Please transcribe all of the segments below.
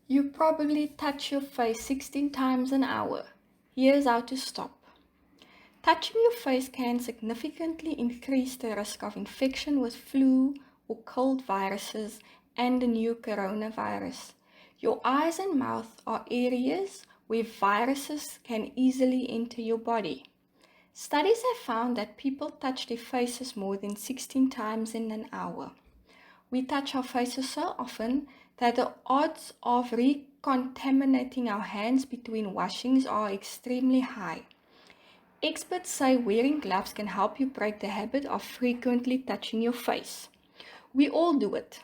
You probably touch your face 16 times an hour. Here's how to stop. Touching your face can significantly increase the risk of infection with flu or cold viruses and the new coronavirus. Your eyes and mouth are areas where viruses can easily enter your body. Studies have found that people touch their faces more than 16 times in an hour. We touch our faces so often that the odds of recontaminating our hands between washings are extremely high. Experts say wearing gloves can help you break the habit of frequently touching your face. We all do it.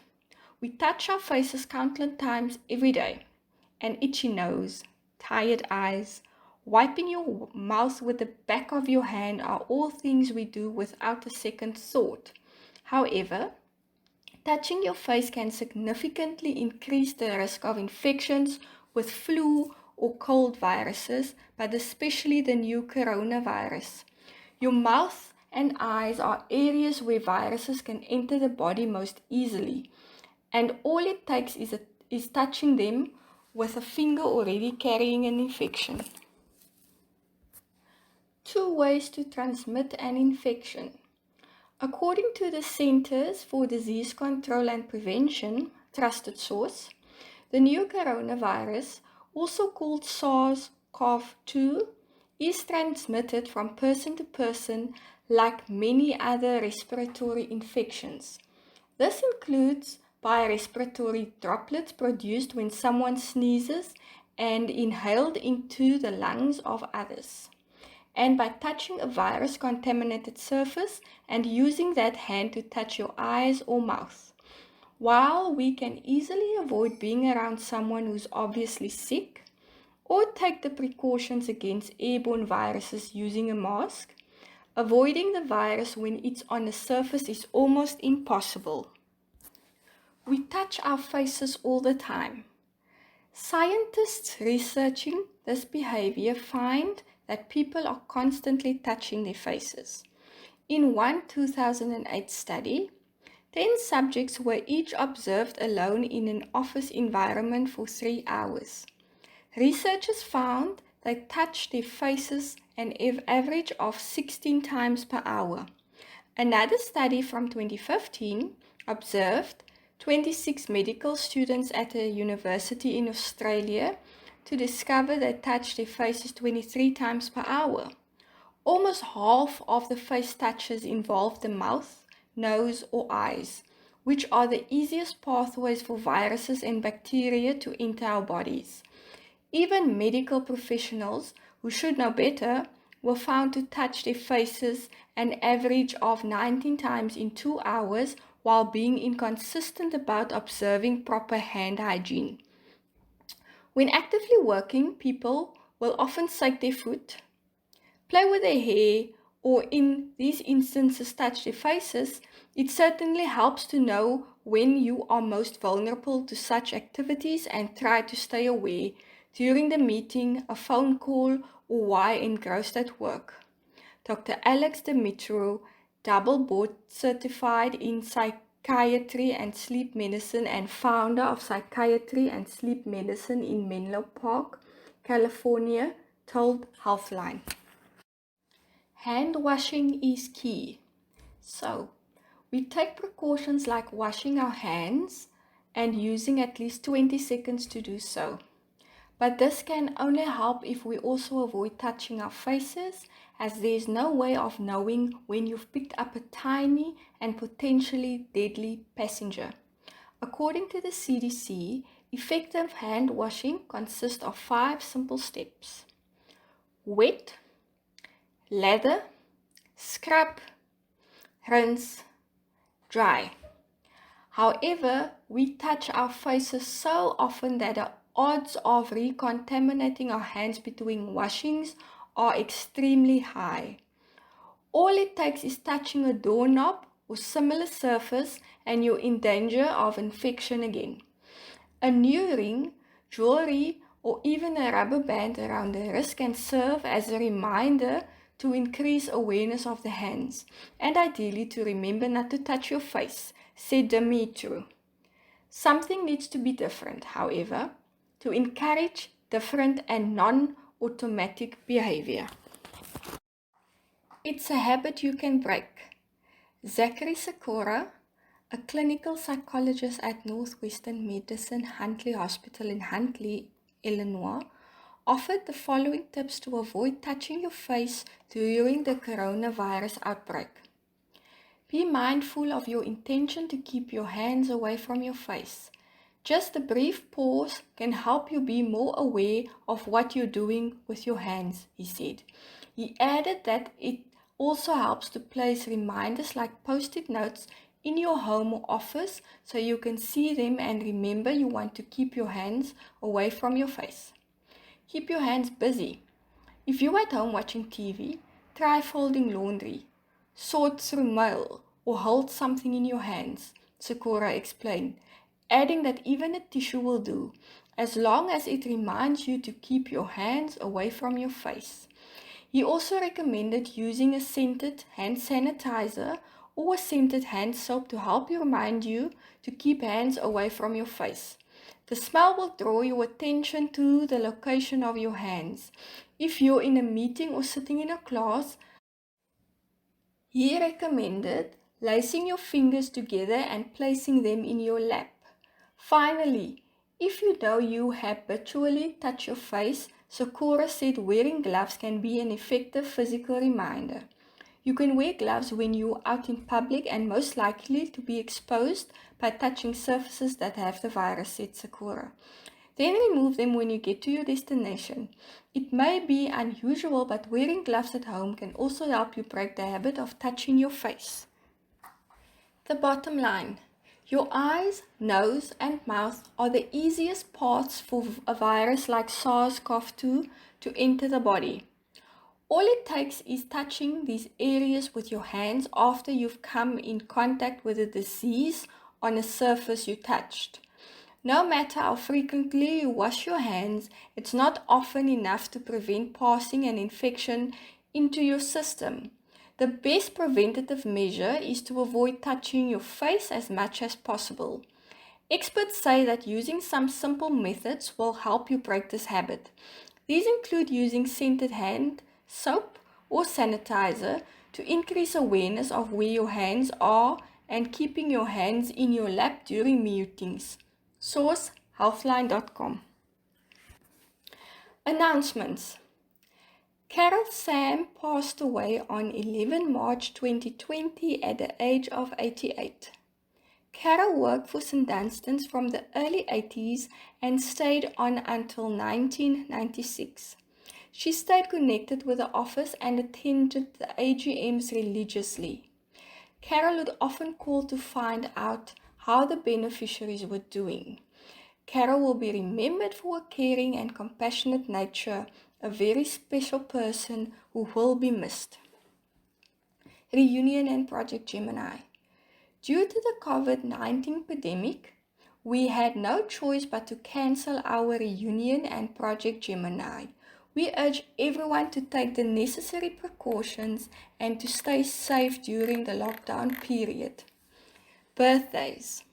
We touch our faces countless times every day. An itchy nose, tired eyes, wiping your mouth with the back of your hand are all things we do without a second thought. However, touching your face can significantly increase the risk of infections with flu or cold viruses, but especially the new coronavirus. Your mouth and eyes are areas where viruses can enter the body most easily, and all it takes is touching them with a finger already carrying an infection. 2 ways to transmit an infection. According to the Centers for Disease Control and Prevention, trusted source, the new coronavirus, also called SARS-CoV-2, is transmitted from person to person like many other respiratory infections. This includes by respiratory droplets produced when someone sneezes and inhaled into the lungs of others, and by touching a virus-contaminated surface and using that hand to touch your eyes or mouth. While we can easily avoid being around someone who's obviously sick, or take the precautions against airborne viruses using a mask, avoiding the virus when it's on a surface is almost impossible. We touch our faces all the time. Scientists researching this behavior find that people are constantly touching their faces. In one 2008 study, 10 subjects were each observed alone in an office environment for 3 hours. Researchers found they touched their faces an average of 16 times per hour. Another study from 2015 observed 26 medical students at a university in Australia to discover they touched their faces 23 times per hour. Almost half of the face touches involve the mouth, nose, or eyes, which are the easiest pathways for viruses and bacteria to enter our bodies. Even medical professionals, who should know better, were found to touch their faces an average of 19 times in 2 hours while being inconsistent about observing proper hand hygiene. When actively working, people will often shake their foot, play with their hair, or in these instances touch their faces. It certainly helps to know when you are most vulnerable to such activities and try to stay away during the meeting, a phone call, or while engrossed at work. Dr. Alex Dimitro, double board certified in psychiatry and sleep medicine and founder of Psychiatry and Sleep Medicine in Menlo Park, California, told Healthline. Hand washing is key. So, we take precautions like washing our hands and using at least 20 seconds to do so. But this can only help if we also avoid touching our faces, as there is no way of knowing when you've picked up a tiny and potentially deadly passenger. According to the CDC, effective hand washing consists of 5 simple steps: wet, lather, scrub, rinse, dry. However, we touch our faces so often that the odds of recontaminating our hands between washings are extremely high. All it takes is touching a doorknob or similar surface and you're in danger of infection again. A new ring, jewelry, or even a rubber band around the wrist can serve as a reminder to increase awareness of the hands, and ideally to remember not to touch your face, said Dimitru. Something needs to be different, however. to encourage different and non-automatic behavior. It's a habit you can break. Zachary Sikora, a clinical psychologist at Northwestern Medicine Huntley Hospital in Huntley, Illinois, offered the following tips to avoid touching your face during the coronavirus outbreak. Be mindful of your intention to keep your hands away from your face. Just a brief pause can help you be more aware of what you're doing with your hands, he said. He added that it also helps to place reminders like post-it notes in your home or office so you can see them and remember you want to keep your hands away from your face. Keep your hands busy. If you're at home watching TV, try folding laundry, sort through mail, or hold something in your hands, Sikora explained, adding that even a tissue will do, as long as it reminds you to keep your hands away from your face. He also recommended using a scented hand sanitizer or a scented hand soap to help you remind you to keep hands away from your face. The smell will draw your attention to the location of your hands. If you're in a meeting or sitting in a class, he recommended lacing your fingers together and placing them in your lap. Finally, if you know you habitually touch your face, Sikora said wearing gloves can be an effective physical reminder. You can wear gloves when you're out in public and most likely to be exposed by touching surfaces that have the virus, said Sikora. Then remove them when you get to your destination. It may be unusual, but wearing gloves at home can also help you break the habit of touching your face. The bottom line. Your eyes, nose, and mouth are the easiest parts for a virus like SARS-CoV-2 to enter the body. All it takes is touching these areas with your hands after you've come in contact with the disease on a surface you touched. No matter how frequently you wash your hands, it's not often enough to prevent passing an infection into your system. The best preventative measure is to avoid touching your face as much as possible. Experts say that using some simple methods will help you break this habit. These include using scented hand soap or sanitizer to increase awareness of where your hands are and keeping your hands in your lap during meetings. Source: healthline.com. Announcements. Carol Sam passed away on 11 March 2020 at the age of 88. Carol worked for St. Dunstan's from the early 80s and stayed on until 1996. She stayed connected with the office and attended the AGMs religiously. Carol would often call to find out how the beneficiaries were doing. Carol will be remembered for her caring and compassionate nature, a very special person who will be missed. Reunion and Project Gemini. Due to the COVID-19 pandemic, we had no choice but to cancel our reunion and Project Gemini. We urge everyone to take the necessary precautions and to stay safe during the lockdown period. Birthdays.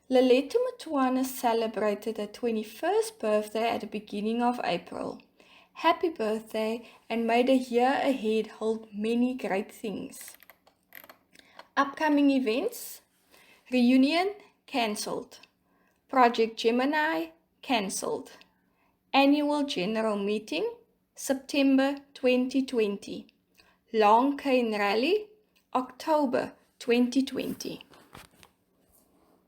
Laleto Matuana celebrated her 21st birthday at the beginning of April. Happy birthday, and may the year ahead hold many great things. Upcoming events. Reunion cancelled. Project Gemini cancelled. Annual General Meeting September 2020. Long Cane Rally October 2020.